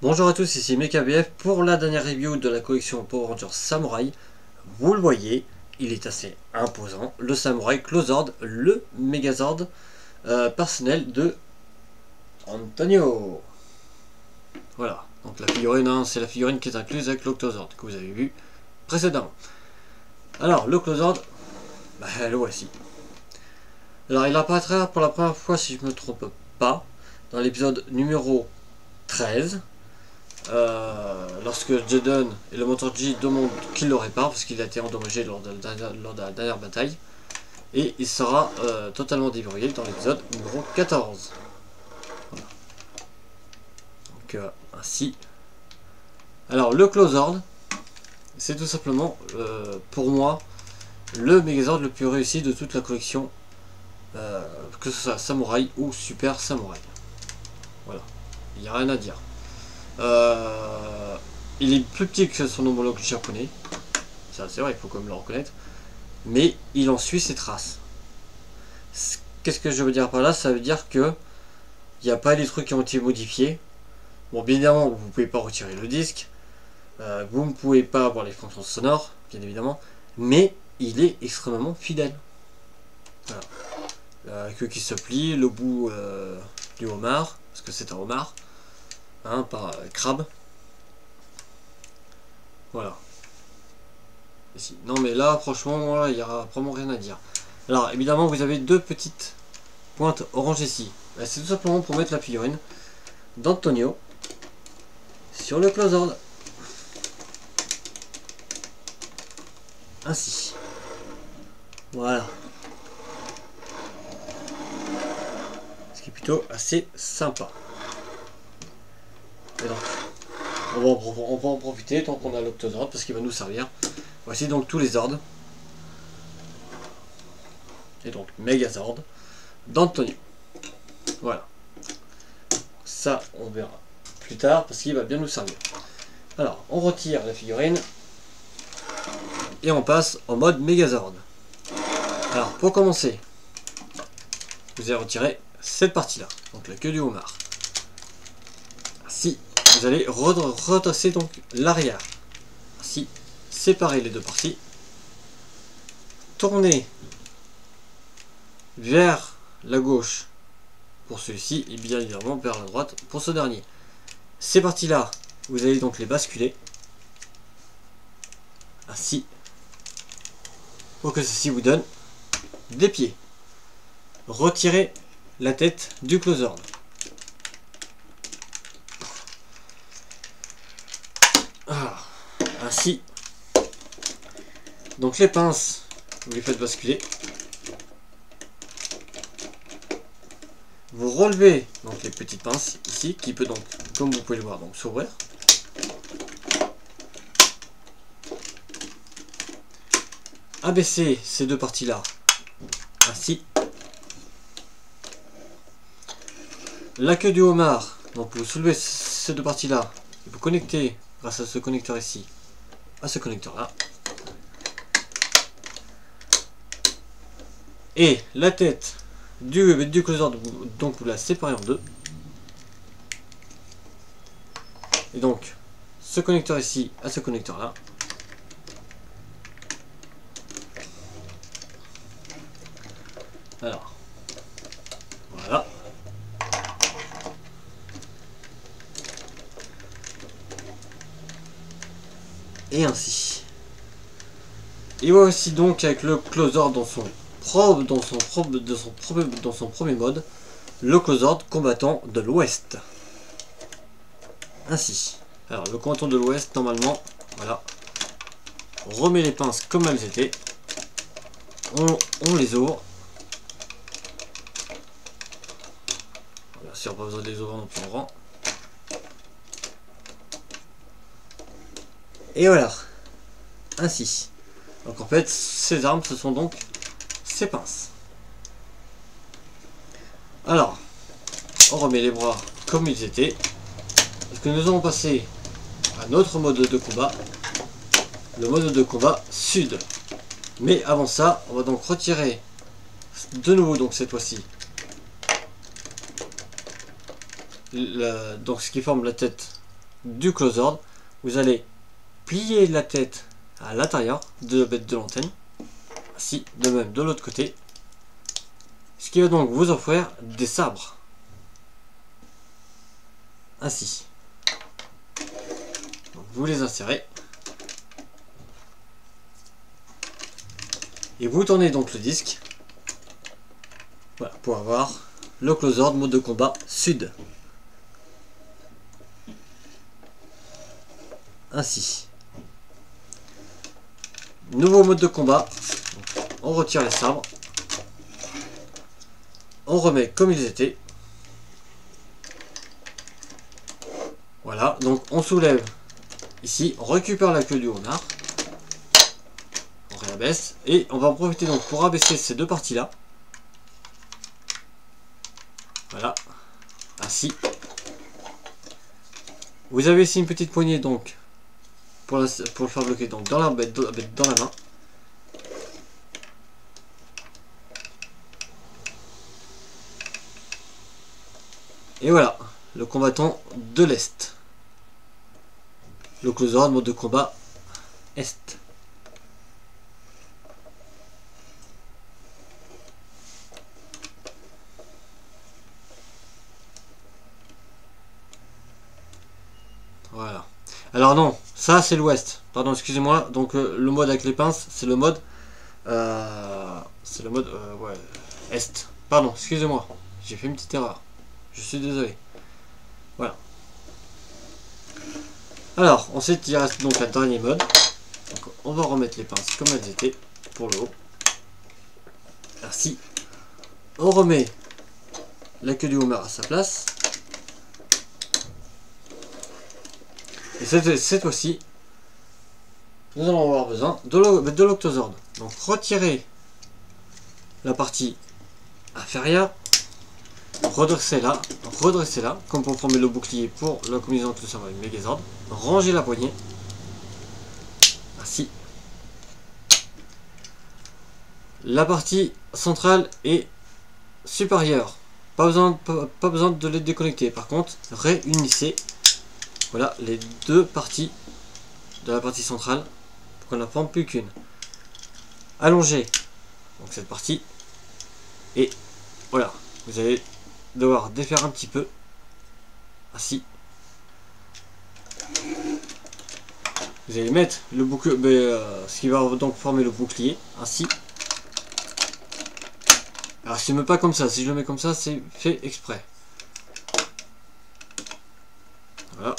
Bonjour à tous, ici MekaBF pour la dernière review de la collection Power Rangers Samurai. Vous le voyez, il est assez imposant. Le Samurai Clozord, le Megazord personnel de Antonio. Voilà, donc la figurine, hein, c'est la figurine qui est incluse avec l'Octozord que vous avez vu précédemment. Alors, le Clozord, le voici. Alors, il apparaîtra pour la première fois, si je ne me trompe pas, dans l'épisode numéro 13. Lorsque Jaden et le Motor G demandent qu'il le répare parce qu'il a été endommagé lors de la dernière bataille, et il sera totalement déverrouillé dans l'épisode numéro 14. Voilà. Donc ainsi. Alors le Clozord, c'est tout simplement pour moi le Megazord le plus réussi de toute la collection, que ce soit Samurai ou Super Samurai. Voilà, il n'y a rien à dire. Il est plus petit que son homologue japonais, ça c'est vrai, il faut quand même le reconnaître, mais il en suit ses traces. Qu'est-ce que je veux dire par là? Ça veut dire que il n'y a pas des trucs qui ont été modifiés. Bon, bien évidemment, vous ne pouvez pas retirer le disque, vous ne pouvez pas avoir les fonctions sonores, bien évidemment, mais il est extrêmement fidèle. Voilà. La queue qui se plie, le bout du homard, parce que c'est un homard, hein, pas crabe. Voilà. Ici. Non mais là franchement il n'y aura vraiment rien à dire. Alors évidemment vous avez deux petites pointes orange ici. C'est tout simplement pour mettre la figurine d'Antonio sur le Clozord. Ainsi. Voilà. Ce qui est plutôt assez sympa. Et donc, on va en profiter tant qu'on a l'Octozord parce qu'il va nous servir. Voici donc tous les ordres. Et donc Megazord d'Antonio. Voilà. Ça on verra plus tard parce qu'il va bien nous servir. Alors on retire la figurine et on passe en mode Megazord. Alors pour commencer, vous allez retirer cette partie là, donc la queue du homard. Ainsi, vous allez redresser donc l'arrière. Ainsi, séparer les deux parties. Tourner vers la gauche pour celui-ci et bien évidemment vers la droite pour ce dernier. Ces parties là, vous allez donc les basculer ainsi pour que ceci vous donne des pieds. Retirez la tête du Clozord. Ainsi, donc les pinces, vous les faites basculer. Vous relevez donc les petites pinces ici, qui peut donc, comme vous pouvez le voir, donc s'ouvrir. Abaissez ces deux parties-là, ainsi. La queue du homard, donc vous soulevez ces deux parties-là, et vous connectez grâce à ce connecteur ici, à ce connecteur-là. Et la tête du Clozord, donc vous la séparez en deux. Et donc, ce connecteur ici à ce connecteur là. Alors, voilà. Et ainsi. Et voici donc avec le Clozord dans son premier mode, le Clozord combattant de l'Ouest. Ainsi. Alors le combattant de l'Ouest, normalement, voilà. On remet les pinces comme elles étaient. On les ouvre. Bien sûr, pas besoin de les ouvrir non plus en rang. Et voilà. Ainsi. Donc en fait, ces armes, ce sont donc ces pinces. Alors, on remet les bras comme ils étaient. Parce que nous allons passer à notre mode de combat. Le mode de combat sud. Mais avant ça, on va donc retirer de nouveau, donc cette fois-ci, donc ce qui forme la tête du Closord. Vous allez plier la tête à l'intérieur de l'antenne, ainsi de même de l'autre côté, ce qui va donc vous offrir des sabres, ainsi. Donc vous les insérez et vous tournez donc le disque, voilà, pour avoir le Closord mode de combat sud, ainsi. Nouveau mode de combat, on retire les sabres, on remet comme ils étaient. Voilà, donc on soulève ici, on récupère la queue du renard, on réabaisse, et on va en profiter donc pour abaisser ces deux parties là. Voilà, ainsi. Vous avez ici une petite poignée donc pour le faire bloquer donc dans la main. Et voilà, le combattant de l'Est. Le Closord mode de combat Est. Voilà. Alors non, ça c'est l'Ouest. Pardon, excusez-moi. Donc le mode avec les pinces, c'est le mode... ouais, Est. Pardon, excusez-moi. J'ai fait une petite erreur. Je suis désolé. Voilà. Alors, ensuite il reste donc un dernier mode. Donc, on va remettre les pinces comme elles étaient pour le haut. Ainsi. On remet la queue du Homer à sa place. Et cette fois-ci, nous allons avoir besoin de l'Octozord. Donc retirez la partie inférieure, redressez là, comme pour former le bouclier pour la combinaison de Samurai Megazord. Rangez la poignée, ainsi. La partie centrale est supérieure. Pas besoin de les déconnecter. Par contre, réunissez, voilà, les deux parties de la partie centrale pour qu'on n'en forme plus qu'une. Allongez donc cette partie et voilà, vous allez devoir défaire un petit peu, ainsi. Vous allez mettre le bouclier, ce qui va donc former le bouclier, ainsi. Alors je ne mets pas comme ça, si je le mets comme ça c'est fait exprès. Voilà.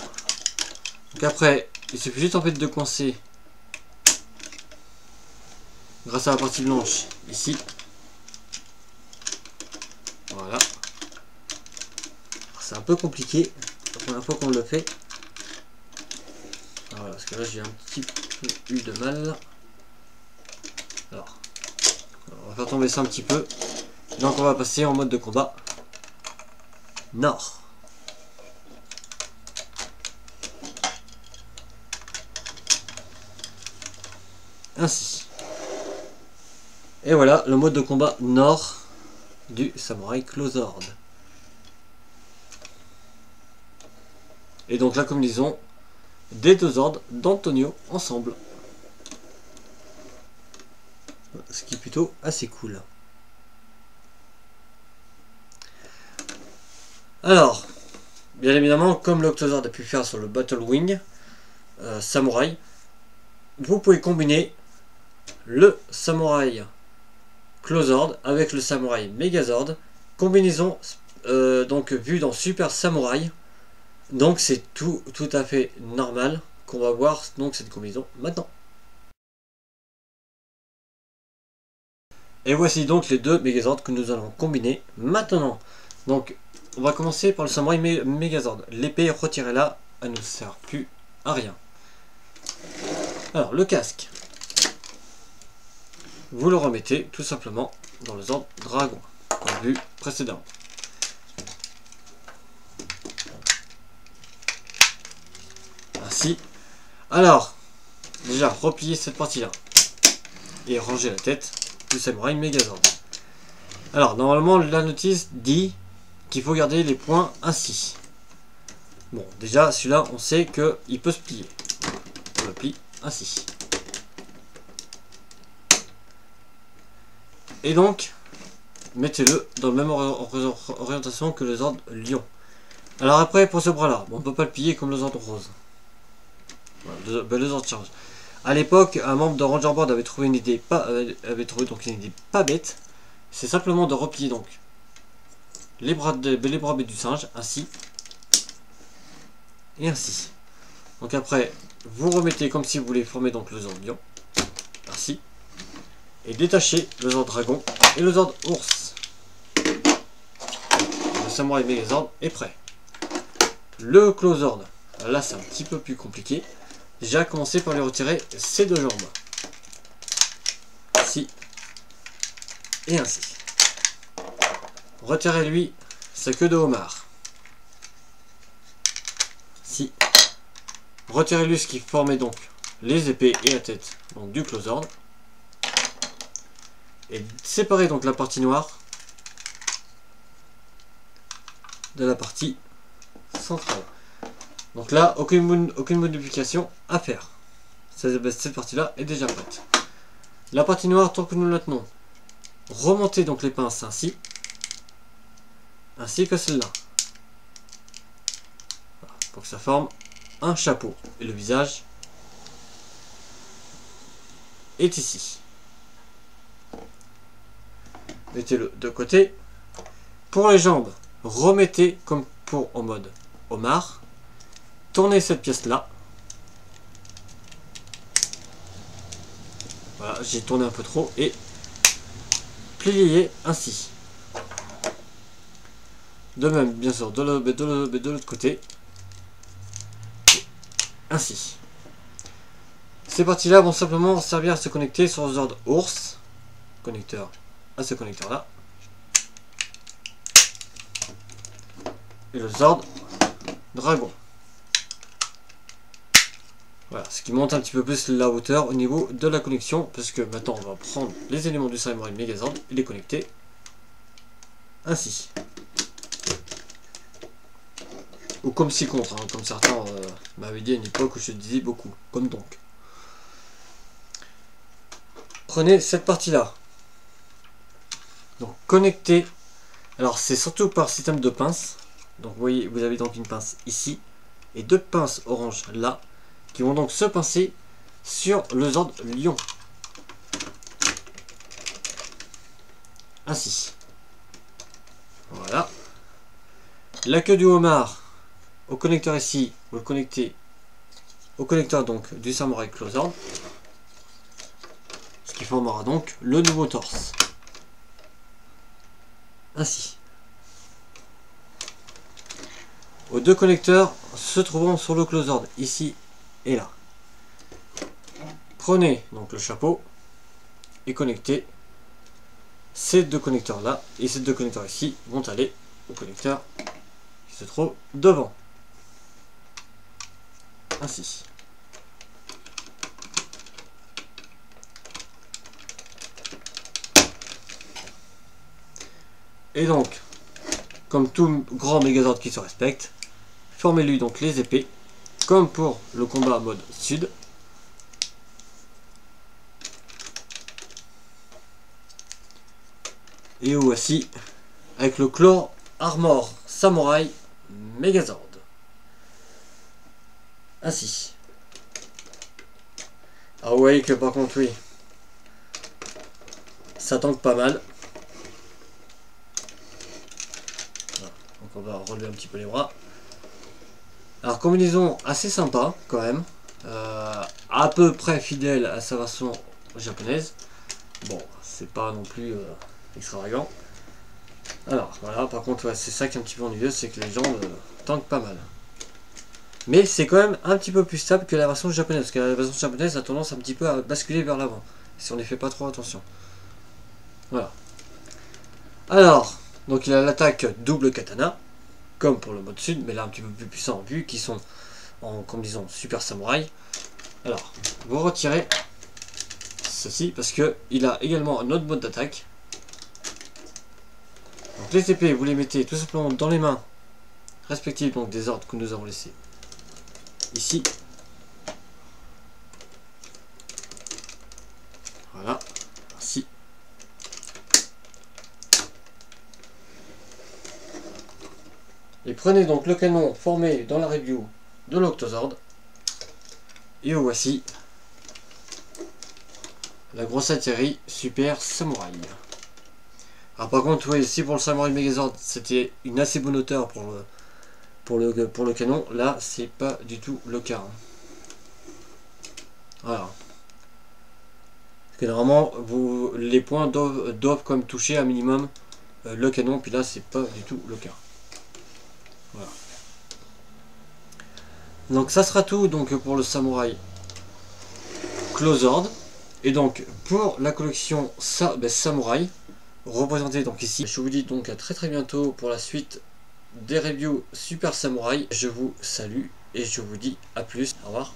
Donc après, il suffit juste en fait de coincer grâce à la partie blanche ici. Voilà. C'est un peu compliqué la première fois qu'on le fait. Voilà, parce que là j'ai un petit peu eu de mal. Alors, on va faire tomber ça un petit peu. Donc on va passer en mode de combat nord. Ainsi. Et voilà le mode de combat nord du Samurai Closord. Et donc la combinaison des deux ordres d'Antonio ensemble. Ce qui est plutôt assez cool. Alors, bien évidemment, comme l'Octozord a pu faire sur le Battle Wing Samurai, vous pouvez combiner le Samurai Closord avec le Samurai Megazord, combinaison donc vue dans Super Samurai. Donc c'est tout à fait normal qu'on va voir donc cette combinaison maintenant. Et voici donc les deux Megazords que nous allons combiner maintenant. Donc on va commencer par le Samurai Megazord. L'épée, retirez-la, elle ne sert plus à rien. Alors le casque, vous le remettez tout simplement dans le Zord Dragon, comme vu précédemment. Ainsi. Alors, déjà, repliez cette partie-là. Et rangez la tête du Samurai Megazord. Alors, normalement, la notice dit qu'il faut garder les points ainsi. Bon, déjà, celui-là, on sait qu'il peut se plier. On le plie ainsi. Et donc, mettez-le dans la même orientation que le Zord Lion. Alors après, pour ce bras-là, bon, on ne peut pas le plier comme le Zord Rose. Voilà, le Zord Charge. À l'époque, un membre de Ranger Board avait trouvé une idée donc une idée pas bête. C'est simplement de replier donc les bras du singe, ainsi et ainsi. Donc après, vous remettez comme si vous voulez former donc le Zord Lion, ainsi, et détachez le Zord Dragon et le Zord Ours. Le Samouraï Megazord est prêt. Le Clozord, là c'est un petit peu plus compliqué. Déjà, commencer par lui retirer ses deux jambes. Ainsi et ainsi. Retirez-lui sa queue de homard. Si. Retirez-lui ce qui formait donc les épées et la tête donc du Clozord. Et séparez donc la partie noire de la partie centrale. Donc là, aucune modification à faire. Cette partie-là est déjà prête. La partie noire, tant que nous la tenons, remontez donc les pinces ainsi que celle-là. Voilà, pour que ça forme un chapeau. Et le visage est ici. Mettez-le de côté. Pour les jambes, remettez comme en mode homard. Tournez cette pièce-là. Voilà, j'ai tourné un peu trop. Et pliez ainsi. De même, bien sûr, de l'autre côté. Ainsi. Ces parties-là vont simplement servir à se connecter sur le Zord Ours. Connecteur à ce connecteur-là. Et le Zord Dragon. Voilà, ce qui monte un petit peu plus la hauteur au niveau de la connexion, parce que maintenant on va prendre les éléments du Samurai Megazord et les connecter ainsi. Ou comme ci contre, hein, comme certains m'avaient dit à une époque où je disais beaucoup, comme donc. Prenez cette partie-là. Donc connectez. Alors c'est surtout par système de pinces. Donc vous voyez, vous avez donc une pince ici et deux pinces orange là, qui vont donc se pincer sur le Zord Lion. Ainsi. Voilà. La queue du homard au connecteur ici, vous le connectez au connecteur donc du Samurai Clozord. Ce qui formera donc le nouveau torse. Ainsi. Aux deux connecteurs se trouvant sur le Clozord, ici et là. Prenez donc le chapeau et connectez ces deux connecteurs là, et ces deux connecteurs ici vont aller au connecteur qui se trouve devant. Ainsi. Et donc, comme tout grand Megazord qui se respecte, formez-lui donc les épées, comme pour le combat mode sud. Et voici avec le Claw Armor Samurai Megazord. Ainsi. Ah vous voyez que par contre oui, ça tanque pas mal. Voilà. Donc on va relever un petit peu les bras. Alors combinaison assez sympa quand même, à peu près fidèle à sa version japonaise. Bon, c'est pas non plus extravagant. Alors voilà, par contre ouais, c'est ça qui est un petit peu ennuyeux, c'est que les jambes tankent pas mal. Mais c'est quand même un petit peu plus stable que la version japonaise, parce que la version japonaise a tendance un petit peu à basculer vers l'avant, si on n'y fait pas trop attention. Voilà. Alors, donc il a l'attaque double katana, comme pour le mode sud, mais là un petit peu plus puissant, vu qu'ils sont en combinaison super samouraï. Alors, vous retirez ceci, parce que il a également un autre mode d'attaque. Donc les épées, vous les mettez tout simplement dans les mains respectives donc des ordres que nous avons laissés ici. Voilà, ainsi. Et prenez donc le canon formé dans la review de l'Octozord. Et voici la grosse artillerie Super Samouraï. Alors par contre, oui, si pour le Samouraï Megazord c'était une assez bonne hauteur pour le canon, là c'est pas du tout le cas. Voilà. Parce que normalement, les points doivent quand même toucher un minimum le canon, puis là c'est pas du tout le cas. Voilà. Donc ça sera tout donc pour le Samouraï Closord. Et donc pour la collection Samouraï, représentée donc ici, je vous dis donc à très bientôt pour la suite des reviews Super Samouraï. Je vous salue et je vous dis à plus. Au revoir.